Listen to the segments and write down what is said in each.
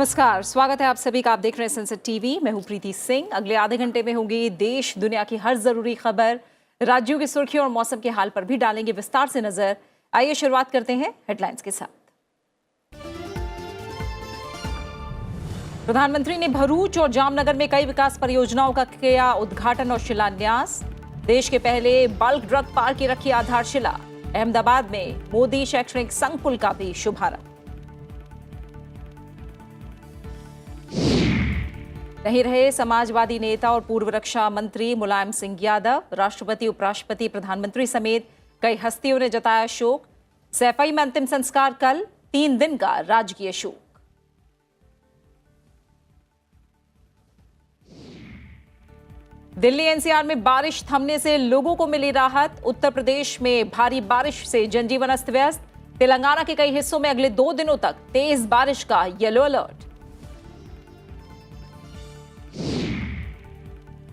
नमस्कार, स्वागत है आप सभी का। आप देख रहे हैं संसद टीवी। मैं हूं प्रीति सिंह। अगले आधे घंटे में होंगी देश दुनिया की हर जरूरी खबर, राज्यों की सुर्खियों और मौसम के हाल पर भी डालेंगे विस्तार से नजर। आइए शुरुआत करते हैं हेडलाइंस के साथ। प्रधानमंत्री ने भरूच और जामनगर में कई विकास परियोजनाओं का किया उद्घाटन और शिलान्यास। देश के पहले बल्क ड्रग पार्क की रखी आधारशिला। अहमदाबाद में मोदी शैक्षणिक संघ पुल का भी शुभारंभ। नहीं रहे समाजवादी नेता और पूर्व रक्षा मंत्री मुलायम सिंह यादव। राष्ट्रपति, उपराष्ट्रपति, प्रधानमंत्री समेत कई हस्तियों ने जताया शोक। सैफई में अंतिम संस्कार कल, 3 दिन का राजकीय शोक। दिल्ली एनसीआर में बारिश थमने से लोगों को मिली राहत। उत्तर प्रदेश में भारी बारिश से जनजीवन अस्त व्यस्त। तेलंगाना के कई हिस्सों में अगले 2 दिनों तक तेज बारिश का येलो अलर्ट।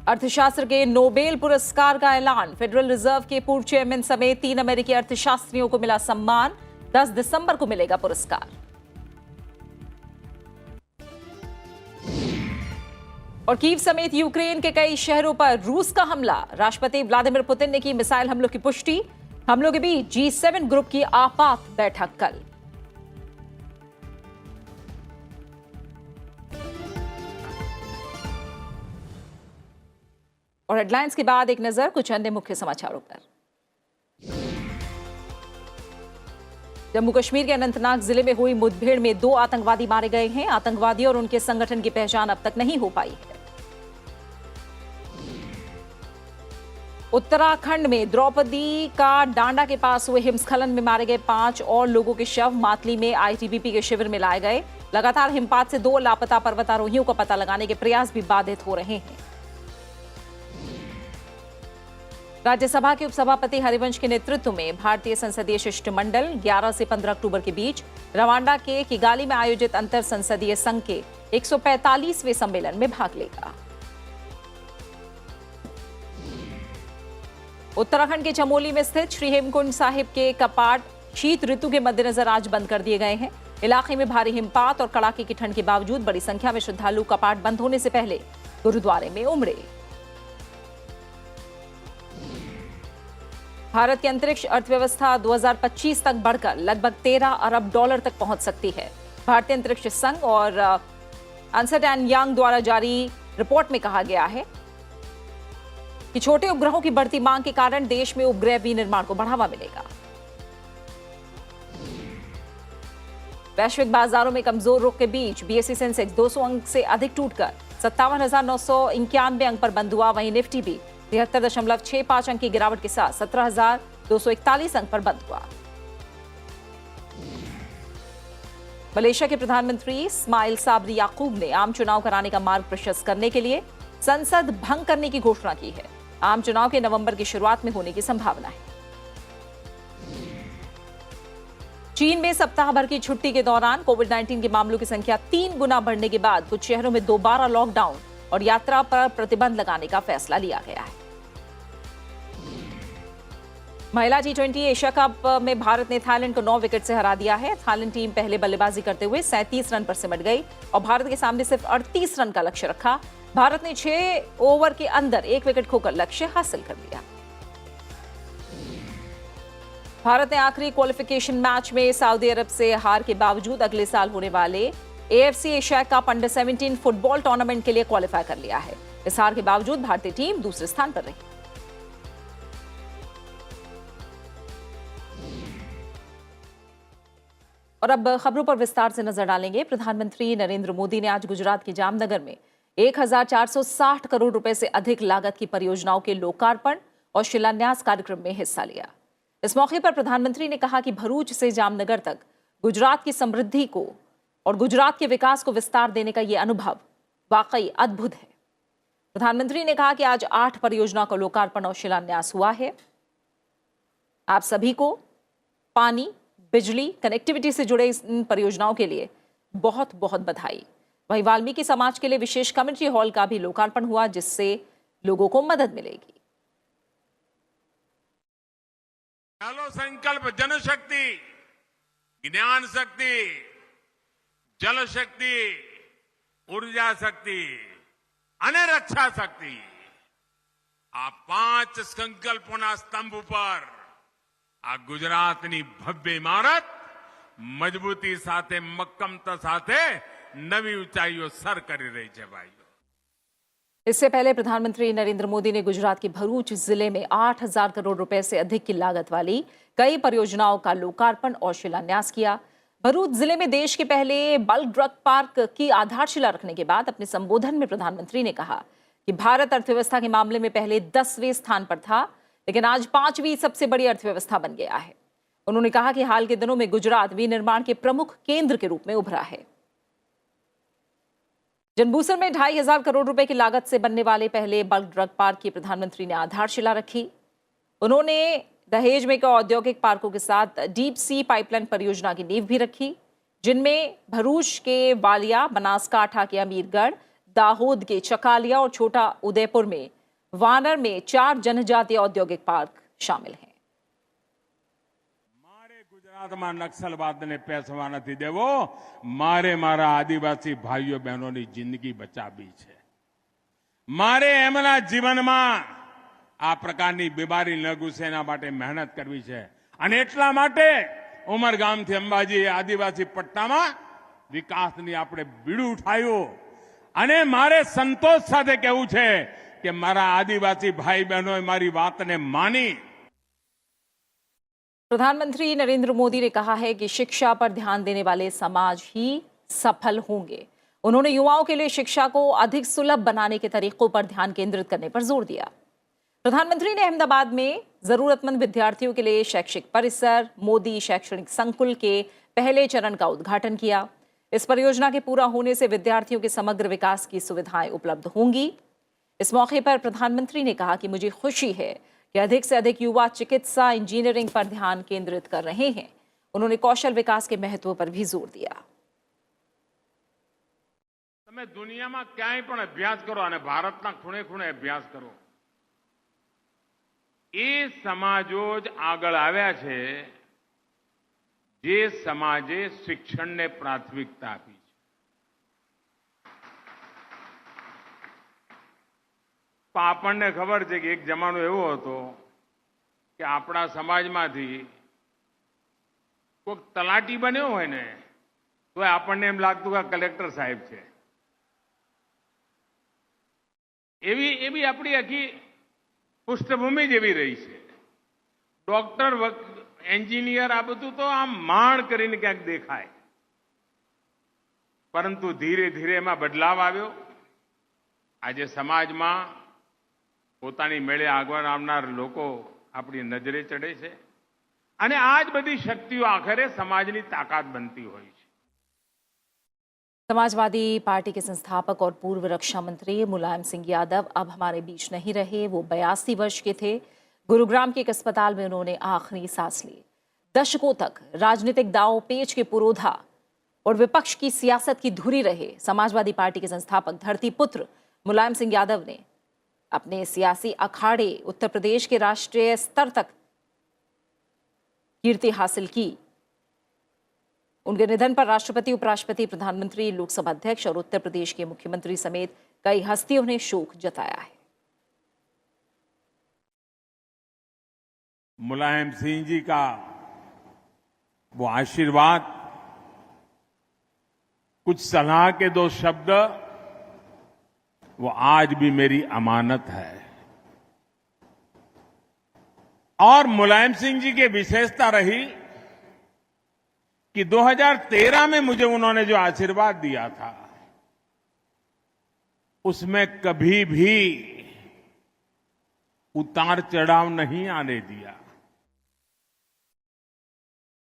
अर्थशास्त्र के नोबेल पुरस्कार का ऐलान। फेडरल रिजर्व के पूर्व चेयरमैन समेत 3 अमेरिकी अर्थशास्त्रियों को मिला सम्मान। 10 दिसंबर को मिलेगा पुरस्कार। और कीव समेत यूक्रेन के कई शहरों पर रूस का हमला। राष्ट्रपति व्लादिमीर पुतिन ने की मिसाइल हमलों की पुष्टि। हमलों के बीच G7 ग्रुप की आपात बैठक कल। और हेडलाइंस के बाद एक नजर कुछ अन्य मुख्य समाचारों पर। जम्मू कश्मीर के अनंतनाग जिले में हुई मुठभेड़ में 2 आतंकवादी मारे गए हैं। आतंकवादियों और उनके संगठन की पहचान अब तक नहीं हो पाई है। उत्तराखंड में द्रौपदी का डांडा के पास हुए हिमस्खलन में मारे गए 5 और लोगों के शव मातली में आईटीबीपी के शिविर में लाए गए। लगातार हिमपात से 2 लापता पर्वतारोहियों का पता लगाने के प्रयास भी बाधित हो रहे हैं। राज्यसभा के उपसभापति हरिवंश के नेतृत्व में भारतीय संसदीय शिष्टमंडल 11 से 15 अक्टूबर के बीच रवांडा के किगाली में आयोजित अंतर संसदीय संघ के 145वें सम्मेलन में भाग लेगा। उत्तराखंड के चमोली में स्थित श्री हेमकुंड साहिब के कपाट शीत ऋतु के मद्देनजर आज बंद कर दिए गए हैं। इलाके में भारी हिमपात और कड़ाके की ठंड के बावजूद बड़ी संख्या में श्रद्धालु कपाट बंद होने से पहले गुरुद्वारे में उमड़े। भारत की अंतरिक्ष अर्थव्यवस्था 2025 तक बढ़कर लगभग 13 अरब डॉलर तक पहुंच सकती है। भारतीय अंतरिक्ष संघ और अर्नस्ट एंड यंग द्वारा जारी रिपोर्ट में कहा गया है कि छोटे उपग्रहों की बढ़ती मांग के कारण देश में उपग्रह विनिर्माण को बढ़ावा मिलेगा। वैश्विक बाजारों में कमजोर रुख के बीच बीएसई सेंसेक्स 200 अंक से अधिक टूटकर 57,991 अंक पर बंद हुआ। वहीं निफ्टी भी 73.65 अंक की गिरावट के साथ 17,241 अंक पर बंद हुआ। मलेशिया के प्रधानमंत्री इस्माइल साबरी याकूब ने आम चुनाव कराने का मार्ग प्रशस्त करने के लिए संसद भंग करने की घोषणा की है। आम चुनाव के नवंबर की शुरुआत में होने की संभावना है। चीन में सप्ताह भर की छुट्टी के दौरान कोविड-19 के मामलों की संख्या 3 गुना बढ़ने के बाद कुछ शहरों में दोबारा लॉकडाउन और यात्रा पर प्रतिबंध लगाने का फैसला लिया गया है। महिला T20 एशिया कप में भारत ने थाईलैंड को 9 विकेट से हरा दिया है। थाईलैंड टीम पहले बल्लेबाजी करते हुए 37 रन पर सिमट गई और भारत के सामने सिर्फ 38 रन का लक्ष्य रखा। भारत ने 6 ओवर के अंदर 1 विकेट खोकर लक्ष्य हासिल कर लिया। भारत ने आखिरी क्वालिफिकेशन मैच में सऊदी अरब से हार के बावजूद अगले साल होने वाले AFC Asia cup under 17 football tournament के लिए क्वालिफाई कर लिया है। इस हार के बावजूद भारतीय टीम दूसरे स्थान पर रही। और अब खबरों पर विस्तार से नजर डालेंगे। प्रधानमंत्री नरेंद्र मोदी ने आज गुजरात के जामनगर में 1460 करोड़ रुपए से अधिक लागत की परियोजनाओं के लोकार्पण और शिलान्यास कार्यक्रम में हिस्सा लिया। इस मौके पर प्रधानमंत्री ने कहा कि भरूच से जामनगर तक गुजरात की समृद्धि को और गुजरात के विकास को विस्तार देने का यह अनुभव वाकई अद्भुत है। प्रधानमंत्री ने कहा कि आज 8 परियोजनाओं का लोकार्पण और शिलान्यास हुआ है। आप सभी को पानी, बिजली, कनेक्टिविटी से जुड़े इन परियोजनाओं के लिए बहुत बहुत बधाई। वहीं वाल्मीकि समाज के लिए विशेष कम्युनिटी हॉल का भी लोकार्पण हुआ, जिससे लोगों को मदद मिलेगी। चलो संकल्प जनशक्ति, ज्ञान शक्ति, जल शक्ति, ઉર્જા શક્તિ અને રક્ષા શક્તિ આ 5 સંકલ્પોના સ્તંભ ઉપર આ ગુજરાતની ભવ્ય ઇમારત મજબૂતી સાથે મક્કમતા સાથે નવી ઊંચાઈઓ સર કરી રહી છે ભાઈઓ। इससे पहले प्रधानमंत्री नरेंद्र मोदी ने गुजरात के भरूच जिले में 8,000 करोड़ रुपए से अधिक की लागत वाली कई परियोजनाओं का लोकार्पण और शिलान्यास किया। भरूच जिले में देश के पहले बल्क ड्रग पार्क की आधारशिला रखने के बाद अपने संबोधन में प्रधानमंत्री ने कहा कि भारत अर्थव्यवस्था के मामले में पहले 10वें स्थान पर था, लेकिन आज 5वीं सबसे बड़ी अर्थव्यवस्था बन गया है। उन्होंने कहा कि हाल के दिनों में गुजरात विनिर्माण के प्रमुख केंद्र के रूप में उभरा है। जनबूसर में 2,500 करोड़ रुपए की लागत से बनने वाले पहले बल्क ड्रग पार्क की प्रधानमंत्री ने आधारशिला रखी। उन्होंने दहेज में औद्योगिक पार्कों के साथ डीप सी पाइपलाइन परियोजना की नींव भी रखी, जिनमें भरूच के वालिया, बनासकांठा के अमीरगढ़, दाहोद के चकालिया और छोटा उदयपुर में वानर में 4 जनजातीय औद्योगिक पार्क शामिल हैं। ગુજરાતમાં નક્સલવાદને પેસવા નથી દેવો, મારે મારા આદિવાસી ભાઈઓ બહેનોની જિંદગી બચાવવી છે। મારે એમના જીવનમાં આ પ્રકારની બીમારી ન ઘૂસે એના માટે મહેનત કરવી છે અને એટલા માટે ઉમરગામથી અંબાજી આદિવાસી પટ્ટામાં વિકાસની આપણે બીડું ઉઠાવ્યું અને મારે સંતોષ સાથે કહેવું છે કે મારા આદિવાસી ભાઈ બહેનોએ મારી વાતને માની। प्रधानमंत्री नरेंद्र मोदी ने कहा है कि शिक्षा पर ध्यान देने वाले समाज ही सफल होंगे। उन्होंने युवाओं के लिए शिक्षा को अधिक सुलभ बनाने के तरीकों पर ध्यान केंद्रित करने पर जोर दिया। प्रधानमंत्री ने अहमदाबाद में जरूरतमंद विद्यार्थियों के लिए शैक्षिक परिसर मोदी शैक्षणिक संकुल के पहले चरण का उद्घाटन किया। इस परियोजना के पूरा होने से विद्यार्थियों के समग्र विकास की सुविधाएं उपलब्ध होंगी। इस मौके पर प्रधानमंत्री ने कहा कि मुझे खुशी है कि अधिक से अधिक युवा चिकित्सा इंजीनियरिंग पर ध्यान केंद्रित कर रहे हैं। उन्होंने कौशल विकास के महत्व पर भी जोर दिया। તમે દુનિયામાં ક્યાંય પણ અભ્યાસ કરો અને ભારતના ખૂણે ખૂણે અભ્યાસ કરો, એ સમાજો જ આગળ આવ્યા છે જે સમાજે શિક્ષણને પ્રાથમિકતા આપી છે। પણ આપણને ખબર છે કે એક જમાનો એવો હતો કે આપણા સમાજમાંથી કોઈક તલાટી બન્યો હોય ને તો આપણને એમ લાગતું કે કલેક્ટર સાહેબ છે। એવી આપણી આખી પૃષ્ઠભૂમિ જેવી રહી છે। ડોક્ટર એન્જિનિયર આ બધું તો આમ માણ કરીને ક્યાંક દેખાય, પરંતુ ધીરે ધીરે એમાં બદલાવ આવ્યો। આજે સમાજમાં પોતાની મેળે આગળ આવનાર લોકો આપણી નજરે ચડે છે અને આ જ બધી શક્તિઓ આખરે સમાજની તાકાત બનતી હોય છે। समाजवादी पार्टी के संस्थापक और पूर्व रक्षा मंत्री मुलायम सिंह यादव अब हमारे बीच नहीं रहे। वो 82 वर्ष के थे। गुरुग्राम के एक अस्पताल में उन्होंने आखिरी सांस ली। दशकों तक राजनीतिक दांव पेच के पुरोधा और विपक्ष की सियासत की धुरी रहे समाजवादी पार्टी के संस्थापक धरती पुत्र मुलायम सिंह यादव ने अपने सियासी अखाड़े उत्तर प्रदेश के राष्ट्रीय स्तर तक कीर्ति हासिल की। उनके निधन पर राष्ट्रपति, उपराष्ट्रपति, प्रधानमंत्री, लोकसभा अध्यक्ष और उत्तर प्रदेश के मुख्यमंत्री समेत कई हस्तियों ने शोक जताया है। मुलायम सिंह जी का वो आशीर्वाद, कुछ सलाह के 2 शब्द, वो आज भी मेरी अमानत है। और मुलायम सिंह जी की विशेषता रही कि 2013 में मुझे उन्होंने जो आशीर्वाद दिया था उसमें कभी भी उतार चढ़ाव नहीं आने दिया।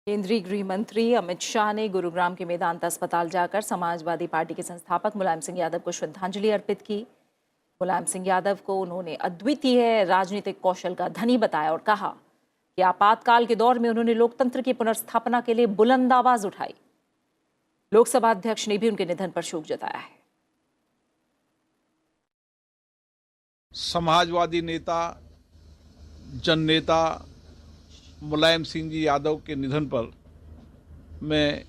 केंद्रीय गृह मंत्री अमित शाह ने गुरुग्राम के मेदांता अस्पताल जाकर समाजवादी पार्टी के संस्थापक मुलायम सिंह यादव को श्रद्धांजलि अर्पित की। मुलायम सिंह यादव को उन्होंने अद्वितीय राजनीतिक कौशल का धनी बताया और कहा कि आपातकाल के दौर में उन्होंने लोकतंत्र की पुनर्स्थापना के लिए बुलंद आवाज उठाई। लोकसभा अध्यक्ष ने भी उनके निधन पर शोक जताया है। समाजवादी नेता, जननेता मुलायम सिंह जी यादव के निधन पर मैं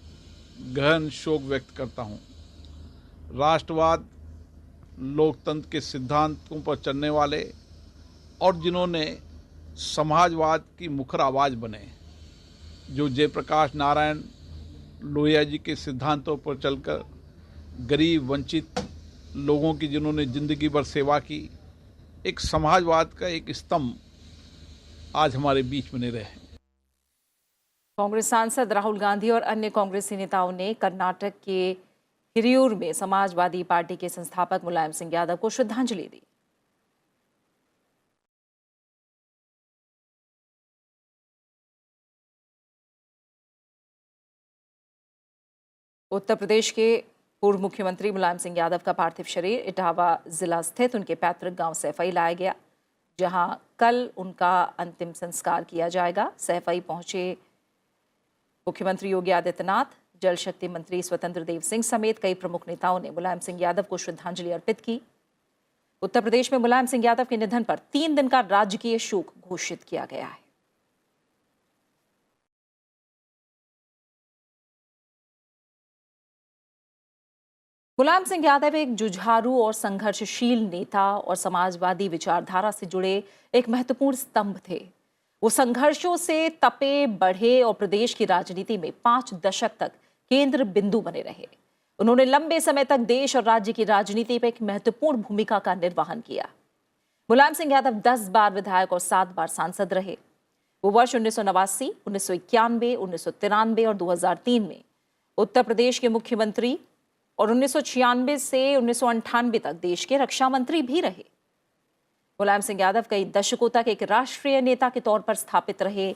गहन शोक व्यक्त करता हूं। राष्ट्रवाद, लोकतंत्र के सिद्धांतों पर चलने वाले और जिन्होंने समाजवाद की मुखर आवाज़ बने, जो जयप्रकाश नारायण लोहिया जी के सिद्धांतों पर चलकर गरीब वंचित लोगों की जिन्होंने जिंदगी भर सेवा की, एक समाजवाद का एक स्तंभ आज हमारे बीच बने रहे। कांग्रेस सांसद राहुल गांधी और अन्य कांग्रेसी नेताओं ने कर्नाटक के हिरियूर में समाजवादी पार्टी के संस्थापक मुलायम सिंह यादव को श्रद्धांजलि दी। उत्तर प्रदेश के पूर्व मुख्यमंत्री मुलायम सिंह यादव का पार्थिव शरीर इटावा जिला स्थित उनके पैतृक गांव सैफई लाया गया, जहां कल उनका अंतिम संस्कार किया जाएगा। सैफई पहुंचे मुख्यमंत्री योगी आदित्यनाथ, जल शक्ति मंत्री स्वतंत्र देव सिंह समेत कई प्रमुख नेताओं ने मुलायम सिंह यादव को श्रद्धांजलि अर्पित की। उत्तर प्रदेश में मुलायम सिंह यादव के निधन पर 3 दिन का राजकीय शोक घोषित किया गया है। मुलायम सिंह यादव एक जुझारू और संघर्षशील नेता और समाजवादी विचारधारा से जुड़े एक महत्वपूर्ण स्तंभ थे। वो संघर्षों से तपे बढ़े और प्रदेश की राजनीति में 5 दशक तक केंद्र बिंदु बने रहे। उन्होंने लंबे समय तक देश और राज्य की राजनीति में एक महत्वपूर्ण भूमिका का निर्वहन किया। मुलायम सिंह यादव 10 बार विधायक और 7 बार सांसद रहे। वो वर्ष 1989, 1991, 1993 और 2003 में उत्तर प्रदेश के मुख्यमंत्री और 1996 से 1998 तक देश के रक्षा मंत्री भी रहे। मुलायम सिंह यादव कई दशकों तक एक राष्ट्रीय नेता के तौर पर स्थापित रहे,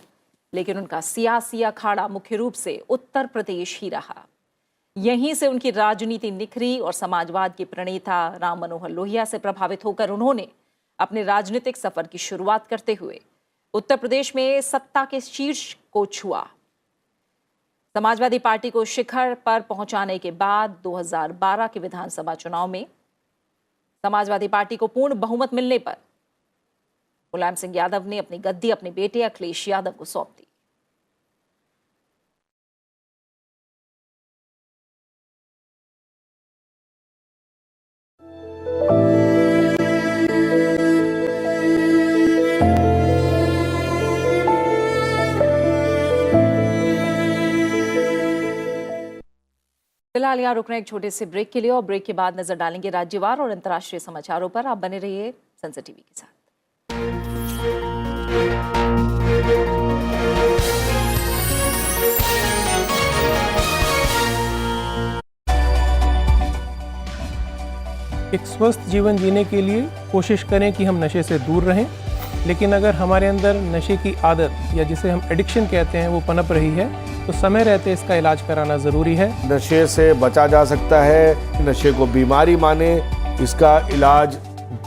लेकिन उनका सियासी अखाड़ा मुख्य रूप से उत्तर प्रदेश ही रहा। यहीं से उनकी राजनीति निखरी और समाजवाद के प्रणेता राम मनोहर लोहिया से प्रभावित होकर उन्होंने अपने राजनीतिक सफर की शुरुआत करते हुए उत्तर प्रदेश में सत्ता के शीर्ष को छुआ। समाजवादी पार्टी को शिखर पर पहुंचाने के बाद 2012 के विधानसभा चुनाव में समाजवादी पार्टी को पूर्ण बहुमत मिलने पर मुलायम सिंह यादव ने अपनी गद्दी अपने बेटे अखिलेश यादव को सौंप दी। फिलहाल यहाँ रुक रहे एक छोटे से ब्रेक के लिए और ब्रेक के बाद नजर डालेंगे राज्यवार और अंतर्राष्ट्रीय समाचारों पर। आप बने रहिए संसद टीवी के साथ। एक स्वस्थ जीवन जीने के लिए कोशिश करें कि हम नशे से दूर रहें, लेकिन अगर हमारे अंदर नशे की आदत या जिसे हम एडिक्शन कहते हैं वो पनप रही है तो समय रहते इसका इलाज कराना ज़रूरी है। नशे से बचा जा सकता है, नशे को बीमारी माने, इसका इलाज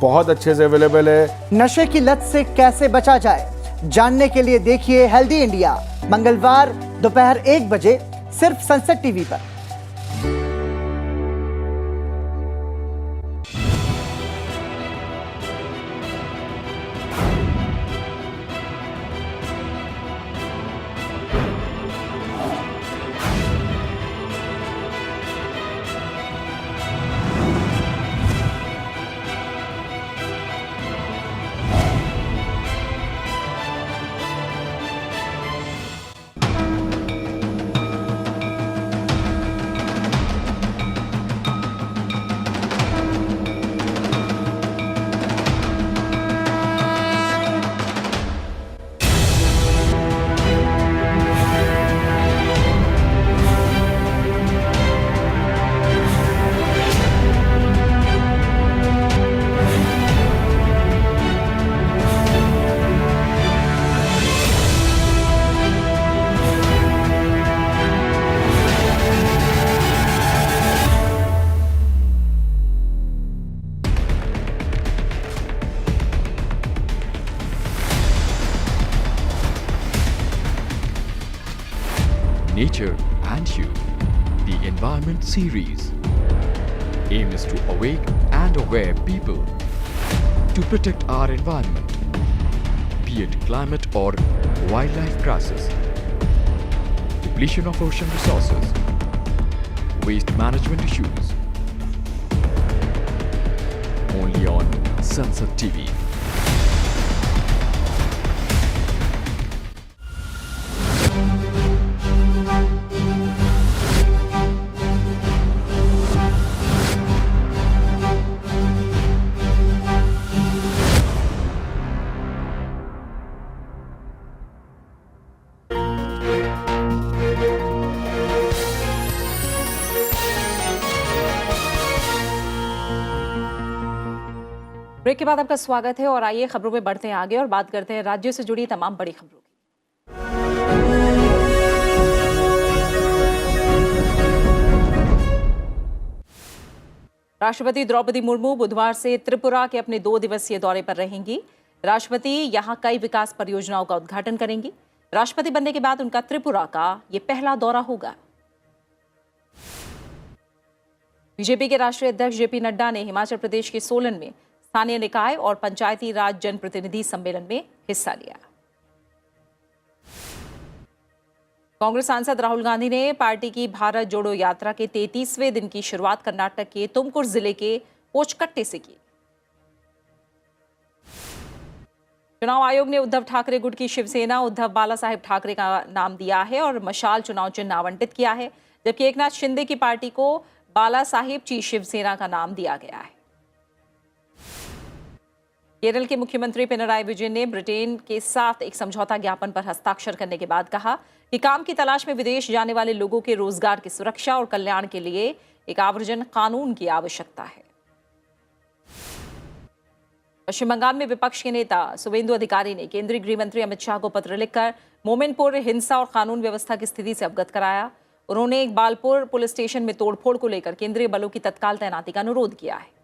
बहुत अच्छे से अवेलेबल है। नशे की लत से कैसे बचा जाए, जानने के लिए देखिए हेल्दी इंडिया मंगलवार दोपहर 1 बजे सिर्फ संसद टीवी पर। Nature and You, the Environment Series. Aim is to awake and aware people to protect our environment, be it climate or wildlife crisis, depletion of ocean resources, waste management issues, only on Sansad TV. Break के बाद आपका स्वागत है और आइए खबरों में बढ़ते हैं आगे और बात करते हैं राज्यों से जुड़ी तमाम बड़ी खबरों की। राष्ट्रपति द्रौपदी मुर्मू बुधवार से त्रिपुरा के अपने 2 दिवसीय दौरे पर रहेंगी। राष्ट्रपति यहां कई विकास परियोजनाओं का उद्घाटन करेंगी। राष्ट्रपति बनने के बाद उनका त्रिपुरा का ये पहला दौरा होगा। बीजेपी के राष्ट्रीय अध्यक्ष जेपी नड्डा ने हिमाचल प्रदेश के सोलन में स्थानीय निकाय और पंचायती राज जनप्रतिनिधि सम्मेलन में हिस्सा लिया। कांग्रेस सांसद राहुल गांधी ने पार्टी की भारत जोड़ो यात्रा के 33वें दिन की शुरुआत कर्नाटक के तुमकुर जिले के पोचकट्टे से की। चुनाव आयोग ने उद्धव ठाकरे गुट की शिवसेना उद्धव बाला साहेब ठाकरे का नाम दिया है और मशाल चुनाव चिन्ह आवंटित किया है, जबकि एकनाथ शिंदे की पार्टी को बाला साहेब ची शिवसेना का नाम दिया गया है। केरल के मुख्यमंत्री पिनराई विजयन ने ब्रिटेन के साथ एक समझौता ज्ञापन पर हस्ताक्षर करने के बाद कहा कि काम की तलाश में विदेश जाने वाले लोगों के रोजगार की सुरक्षा और कल्याण के लिए एक आव्रजन कानून की आवश्यकता है। पश्चिम बंगाल में विपक्ष के नेता शुभेंदु अधिकारी ने केंद्रीय गृह मंत्री अमित शाह को पत्र लिखकर मोमिनपुर हिंसा और कानून व्यवस्था की स्थिति से अवगत कराया। उन्होंने एक बालपुर पुलिस स्टेशन में तोड़फोड़ को लेकर केंद्रीय बलों की तत्काल तैनाती का अनुरोध किया है।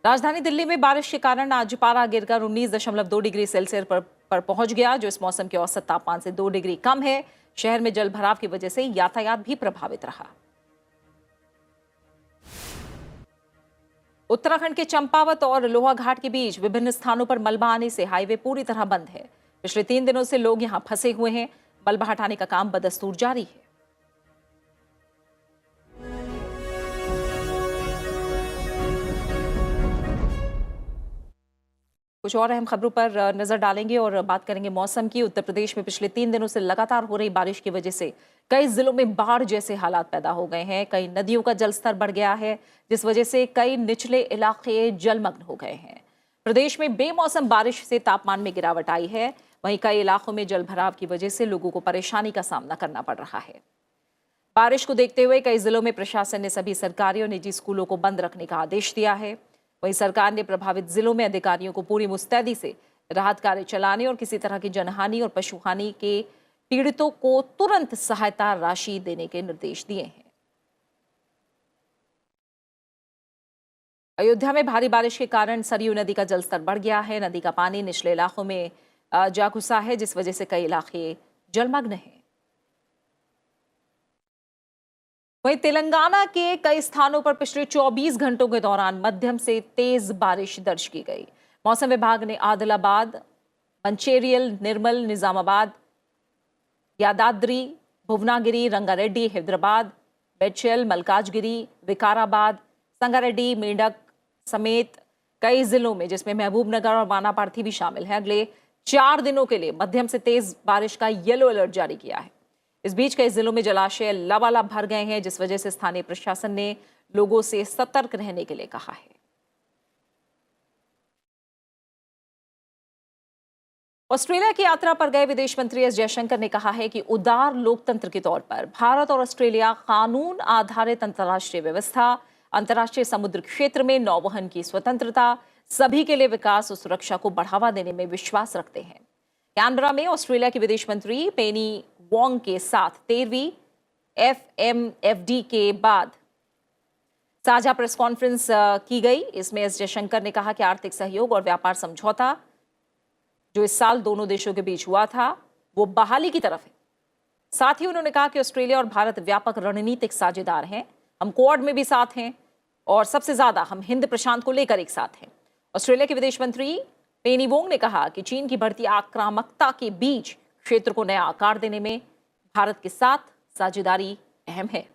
राजधानी दिल्ली में बारिश के कारण आज पारा गिरकर 19.2 डिग्री सेल्सियस पर पहुंच गया, जो इस मौसम के औसत तापमान से 2 डिग्री कम है। शहर में जल भराव की वजह से यातायात भी प्रभावित रहा। उत्तराखंड के चंपावत और लोहाघाट के बीच विभिन्न स्थानों पर मलबा आने से हाईवे पूरी तरह बंद है। पिछले 3 दिनों से लोग यहां फंसे हुए हैं। मलबा हटाने का काम बदस्तूर जारी है। कुछ और अहम खबरों पर नजर डालेंगे और बात करेंगे मौसम की। उत्तर प्रदेश में पिछले 3 दिनों से लगातार हो रही बारिश की वजह से कई जिलों में बाढ़ जैसे हालात पैदा हो गए हैं। कई नदियों का जलस्तर बढ़ गया है, जिस वजह से कई निचले इलाके जलमग्न हो गए हैं। प्रदेश में बेमौसम बारिश से तापमान में गिरावट आई है। वहीं कई इलाकों में जल भराव की वजह से लोगों को परेशानी का सामना करना पड़ रहा है। बारिश को देखते हुए कई जिलों में प्रशासन ने सभी सरकारी और निजी स्कूलों को बंद रखने का आदेश दिया है। वहीं सरकार ने प्रभावित जिलों में अधिकारियों को पूरी मुस्तैदी से राहत कार्य चलाने और किसी तरह की जनहानि और पशुहानि के पीड़ितों को तुरंत सहायता राशि देने के निर्देश दिए हैं। अयोध्या में भारी बारिश के कारण सरयू नदी का जलस्तर बढ़ गया है। नदी का पानी निचले इलाकों में जा घुसा है, जिस वजह से कई इलाके जलमग्न हैं। वहीं तेलंगाना के कई स्थानों पर पिछले 24 घंटों के दौरान मध्यम से तेज बारिश दर्ज की गई। मौसम विभाग ने आदिलाबाद, मंचेरियल, निर्मल, निजामाबाद, यादाद्री, भुवनागिरी, रंगारेड्डी, हैदराबाद, बेचल, मलकाजगिरी, विकाराबाद, संगारेड्डी, मेंढक समेत कई जिलों में, जिसमें महबूबनगर और वानापार्थी भी शामिल हैं, अगले 4 दिनों के लिए मध्यम से तेज बारिश का येलो अलर्ट जारी किया है। इस बीच कई जिलों में जलाशय लबालब भर गए हैं, जिस वजह से स्थानीय प्रशासन ने लोगों से सतर्क रहने के लिए कहा है। ऑस्ट्रेलिया की यात्रा पर गए विदेश मंत्री एस जयशंकर ने कहा है कि उदार लोकतंत्र के तौर पर भारत और ऑस्ट्रेलिया कानून आधारित अंतर्राष्ट्रीय व्यवस्था, अंतर्राष्ट्रीय समुद्र क्षेत्र में नौवहन की स्वतंत्रता, सभी के लिए विकास और सुरक्षा को बढ़ावा देने में विश्वास रखते हैं। कैनबरा में ऑस्ट्रेलिया के विदेश मंत्री पेनी वोंग के साथ 13वीं FMFD के बाद साझा प्रेस कॉन्फ्रेंस की गई। इसमें एस जयशंकर ने कहा कि आर्थिक सहयोग और व्यापार समझौता जो इस साल दोनों देशों के बीच हुआ था, वो बहाली की तरफ है। साथ ही उन्होंने कहा कि ऑस्ट्रेलिया और भारत व्यापक रणनीतिक साझेदार हैं। हम क्वाड में भी साथ हैं और सबसे ज्यादा हम हिंद प्रशांत को लेकर एक साथ हैं। ऑस्ट्रेलिया के विदेश मंत्री पेनी वोंग ने कहा कि चीन की बढ़ती आक्रामकता के बीच क्षेत्र को नया आकार देने में भारत के साथ साझेदारी अहम है।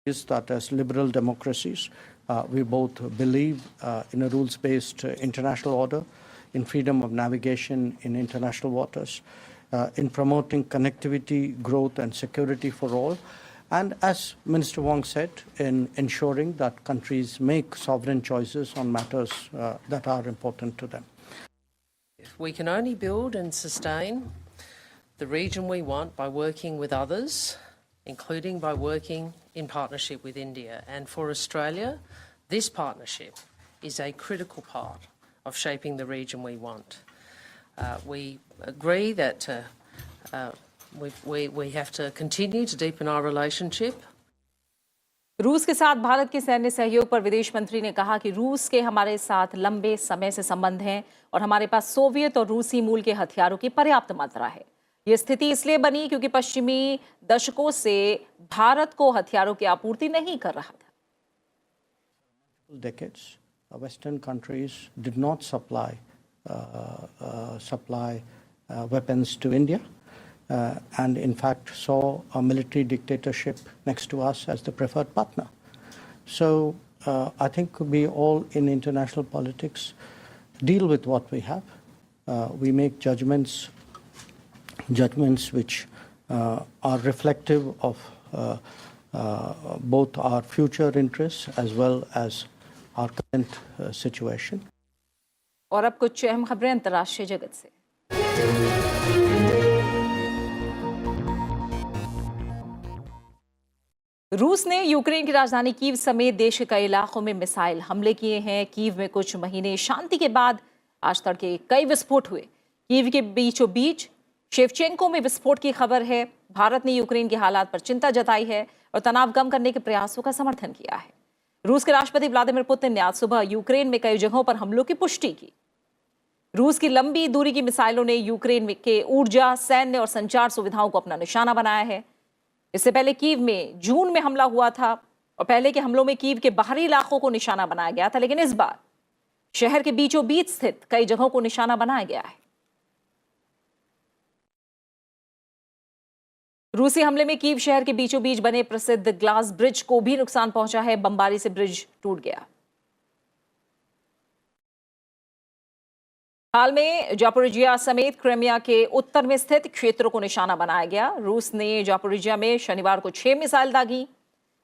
is that as liberal democracies, we both believe in a rules-based international order, in freedom of navigation in international waters, in promoting connectivity, growth and security for all, and as Minister Wong said, in ensuring that countries make sovereign choices on matters that are important to them. We can only build and sustain the region we want by working with others, including by working in partnership with India. And for Australia, this partnership is a critical part of shaping the region we want. We agree that we have to continue to deepen our relationship. रूस के साथ भारत के सैन्य सहयोग पर विदेश मंत्री ने कहा कि रूस के हमारे साथ लंबे समय से संबंध हैं और हमारे पास सोवियत और रूसी मूल के हथियारों की पर्याप्त मात्रा है। ये स्थिति इसलिए बनी क्योंकि पश्चिमी दशकों से भारत को हथियारों की आपूर्ति नहीं कर रहा था। Decades, Western countries did not supply weapons to India, and in fact saw a military dictatorship next to us as the preferred partner. So I think we all in international politics deal with what we have. We make judgments which are reflective of both our future interests as well as our current situation. और अब कुछ अहम खबरें अंतर्राष्ट्रीय जगत से। रूस ने यूक्रेन की राजधानी कीव समेत देश के कई इलाकों में मिसाइल हमले किए हैं। कीव में कुछ महीने शांति के बाद आज तड़के कई विस्फोट हुए। कीव के बीचों बीच शेवचेंको में विस्फोट की खबर है। भारत ने यूक्रेन के हालात पर चिंता जताई है और तनाव कम करने के प्रयासों का समर्थन किया है। रूस के राष्ट्रपति व्लादिमीर पुतिन ने आज सुबह यूक्रेन में कई जगहों पर हमलों की पुष्टि की। रूस की लंबी दूरी की मिसाइलों ने यूक्रेन के ऊर्जा, सैन्य और संचार सुविधाओं को अपना निशाना बनाया है। इससे पहले कीव में जून में हमला हुआ था और पहले के हमलों में कीव के बाहरी इलाकों को निशाना बनाया गया था, लेकिन इस बार शहर के बीचों बीच स्थित कई जगहों को निशाना बनाया गया है। रूसी हमले में कीव शहर के बीचों बीच बने प्रसिद्ध ग्लास ब्रिज को भी नुकसान पहुंचा है। बमबारी से ब्रिज टूट गया। हाल में जापोरिजिया समेत क्रीमिया के उत्तर में स्थित क्षेत्रों को निशाना बनाया गया। रूस ने जापोरिजिया में शनिवार को 6 मिसाइल दागी।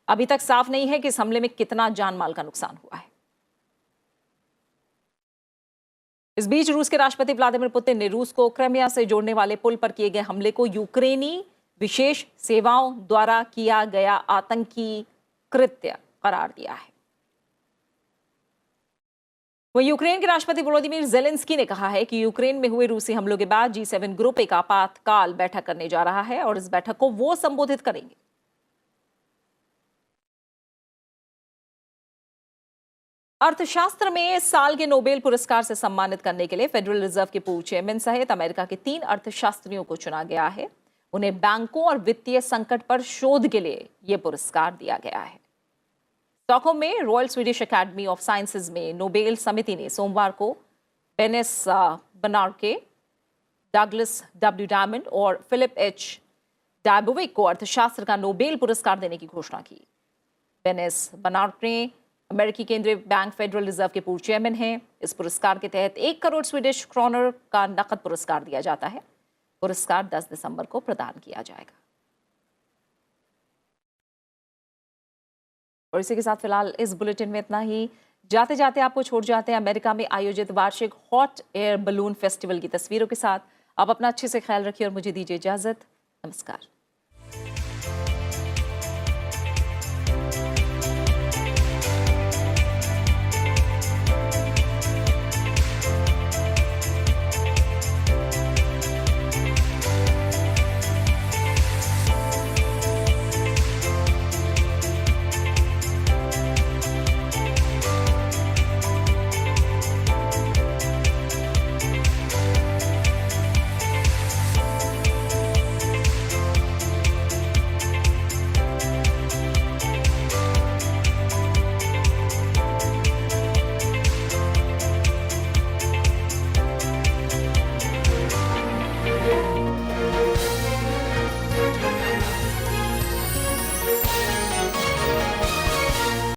अभी तक साफ नहीं है कि इस हमले में कितना जानमाल का नुकसान हुआ है। इस बीच रूस के राष्ट्रपति व्लादिमीर पुतिन ने रूस को क्रीमिया से जोड़ने वाले पुल पर किए गए हमले को यूक्रेनी विशेष सेवाओं द्वारा किया गया आतंकी कृत्य करार दिया है। वहीं यूक्रेन के राष्ट्रपति वोलोदिमीर ज़ेलेंस्की ने कहा है कि यूक्रेन में हुए रूसी हमलों के बाद G7 ग्रुप एक आपातकाल बैठक करने जा रहा है और इस बैठक को वो संबोधित करेंगे। अर्थशास्त्र में साल के नोबेल पुरस्कार से सम्मानित करने के लिए फेडरल रिजर्व के पूर्व चेयरमैन सहित अमेरिका के 3 अर्थशास्त्रियों को चुना गया है। उन्हें बैंकों और वित्तीय संकट पर शोध के लिए यह पुरस्कार दिया गया है। स्टॉकहोम में royal Swedish academy of sciences में नोबेल समिति ने सोमवार को बेनेस बनार्के, डगलस डब्ल्यू डायमंड और फिलिप एच डायबोविक को अर्थशास्त्र का नोबेल पुरस्कार देने की घोषणा की। बेनेस बनार्के अमेरिकी केंद्रीय बैंक फेडरल रिजर्व के पूर्व चेयरमैन हैं। इस पुरस्कार के तहत 1 करोड़ स्वीडिश क्रोनर का नकद पुरस्कार दिया जाता है। पुरस्कार 10 दिसंबर को प्रदान किया जाएगा। और इसी के साथ फिलहाल इस बुलेटिन में इतना ही। जाते जाते आपको छोड़ जाते हैं अमेरिका में आयोजित वार्षिक हॉट एयर बलून फेस्टिवल की तस्वीरों के साथ। आप अपना अच्छे से ख्याल रखिए और मुझे दीजिए इजाजत। नमस्कार।